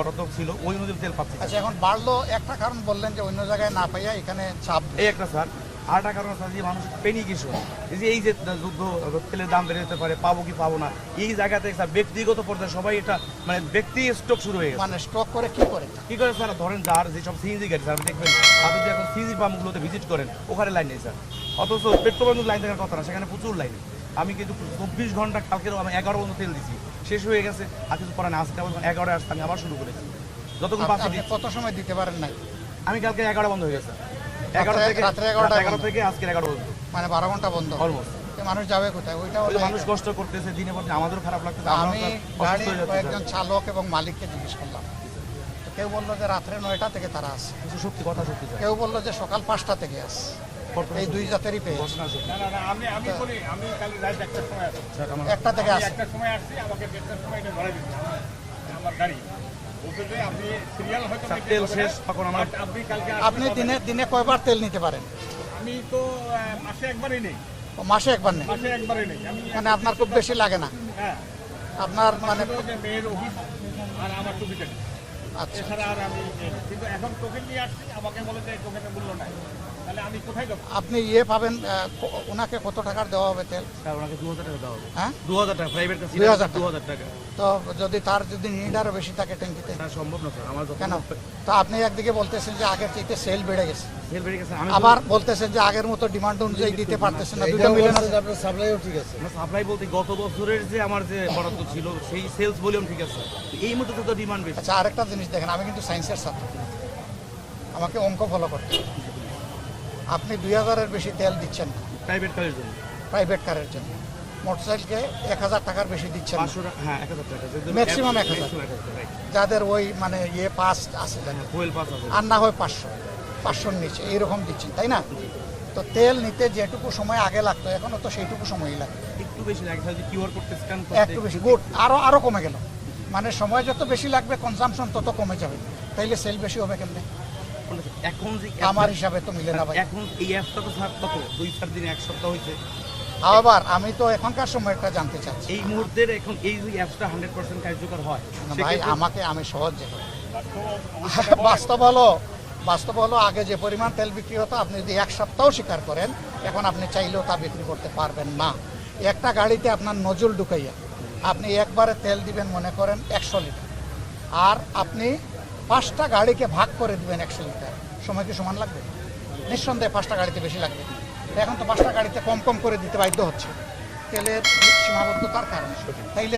Auto ছিল ওই অনুযায়ী তেল পাচ্ছি। আচ্ছা, এখন বাড়লো একটা কারণ বললেন যে অন্য জায়গায় না পাইয়া এখানে চাপ এই একটা স্যার, আর একটা কারণ স্যার যে মানুষ পেনিক ইস্যু, এই যে যুদ্ধ তেলের দাম বেড়ে যেতে পারে, পাবো কি পাবো না, এই জায়গাতে স্যার ব্যক্তিগত পর্যায়ে সবাই এটা মানে ব্যক্তি স্টক শুরু হয়ে গেছে। মানে স্টক করে কি করে স্যার ধরেন যার যেসব সিএনজি গাড়ি স্যার দেখবেন আপনি যদি এখন সিএনজি পাম্পগুলোতে ভিজিট করেন ওখানে লাইন নেই স্যার, অথচ পেট্রোল পাম্পের লাইন থাকার কথা না, সেখানে প্রচুর লাইন। আমি কিন্তু 24 ঘন্টা কালকেরও আমি 11 পর্যন্ত তেল দিচ্ছি, শেষ হয়ে গেছে আর কিছু পরে না, আজকে আবার 11টায় আসতে আমি আবার শুরু করেছি। যতক্ষণ পাচ্ছি কত সময় দিতে পারেন নাই? আমি কালকে 11 বন্ধ হয়ে গেছে, 11 থেকে আজকে 11 পর্যন্ত, মানে 12 ঘন্টা বন্ধ অলমোস্ট। মানুষ যাবে কোথায়? ওইটাও মানুষ কষ্ট করতেছে দিনে পর দিনে, আমাদেরও খারাপ লাগতেছে। আমি গাড়ির কয়েকজন চালক এবং মালিককে জিজ্ঞেস করলাম, তো কেউ বললো যে রাত্রে 9টা থেকে তারা আসে, সত্যি কথা, সত্যি কেউ বললো যে সকাল 5টা থেকে আসে। এই দুই জাতেরই পেয়েছি। একটা থেকে আসে। আপনি দিনে কয়বার তেল নিতে পারেন? আমি তো মাসে একবারই নেই। মাসে একবার নেই? মাসে একবারই নেই। মানে আপনার খুব বেশি লাগে না? হ্যাঁ, আপনার মানে মেয়ের অফিস আর আমার টুপিটা। আচ্ছা, এছাড়া আর আমি কিন্তু এখন টোকেন নিয়ে আসছি, আমাকে বলে যে টোকেনের মূল্য নাই, তাহলে আমি কোথায় যাবো? আপনি পাবেন, ওনাকে কত টাকার দেওয়া হবে তেল? ওনাকে 2000 টাকা দেওয়া হবে। হ্যাঁ, 2000 টাকা প্রাইভেট কাছে, 2000 টাকা। তো যদি তার নিড আরো বেশি থাকে ট্যাঙ্কিতে? সম্ভব না স্যার, আমার কেন? তো আপনি একদিকে বলতেছেন যে আগের চাইতে সেল বেড়ে গেছে, সেল বেড়ে গেছে, আমি আবার বলতেছেন যে আগের মতো ডিমান্ড অনুযায়ী দিতে পারতেছেন না, দুটো মিলে না। আপনার সাপ্লাইও ঠিক আছে না, সাপ্লাই বলতে গত বছরের যে আমার যে বরাদ্দ ছিল সেই সেলস ভলিউম ঠিক আছে, এই মুহূর্তে তো ডিমান্ড বেশি। আচ্ছা, আরেকটা জিনিস দেখেন, আমি কিন্তু সায়েন্সের ছাত্র, আমাকে অঙ্ক ফলো করতে হবে। আপনি 2000-এর বেশি তেল দিচ্ছেন না প্রাইভেট কারের জন্য, প্রাইভেট কারের জন্য, মোটরসাইকেলকে 1000 টাকার বেশি দিচ্ছেন না। 500 হ্যাঁ 1000 টাকা ম্যাক্সিমাম 1000, যাদের ওই মানে পাস আছে ফুয়েল পাস আছে, আর না হয় 500-500-র নিচে এইরকম দিচ্ছেন, তাই না? তো তেল নিতে যেটুকু সময় আগে লাগতো এখনও তো সেইটুকু সময়ই লাগে, একটু বেশি লাগে যদি কিউআর কোড স্ক্যান একটু বেশি। গুড, আরো কমে গেল, মানে সময় যত বেশি লাগবে কনজাম্পশন তত কমে যাবে, তাইলে সেল বেশি হবে কেমনে? এখন যে আমার হিসাবে তো মিলে না ভাই। এখন এই অ্যাপটা তো স্যার কত 2-4 দিন, এক সপ্তাহ হয়েছে। আবার আমি তো এখনকার সময়টা জানতে চাচ্ছি, এই মুহূর্তের এখন এই যে অ্যাপটা 100% কার্যকর হয় ভাই আমি সহজ যে বাস্তব হলো আগে যে পরিমাণ তেল বিক্রি হতো, আপনি যদি এক সপ্তাহ স্বীকার করেন, এখন আপনি চাইলেও তা বিক্রি করতে পারবেন না। একটা গাড়িতে আপনার নজল ঢুকাইয়া আপনি একবারে তেল দিবেন মনে করেন 100 লিটার, আর আপনি 5টা গাড়িকে ভাগ করে দিবেন 100 লিটার, সময় কি সমান লাগবে? নিঃসন্দেহে 5টা গাড়িতে বেশি লাগবে। এখন তো 5টা গাড়িতে কম করে দিতে বাধ্য হচ্ছে তেলের সীমাবদ্ধতার কারণে, তাইলে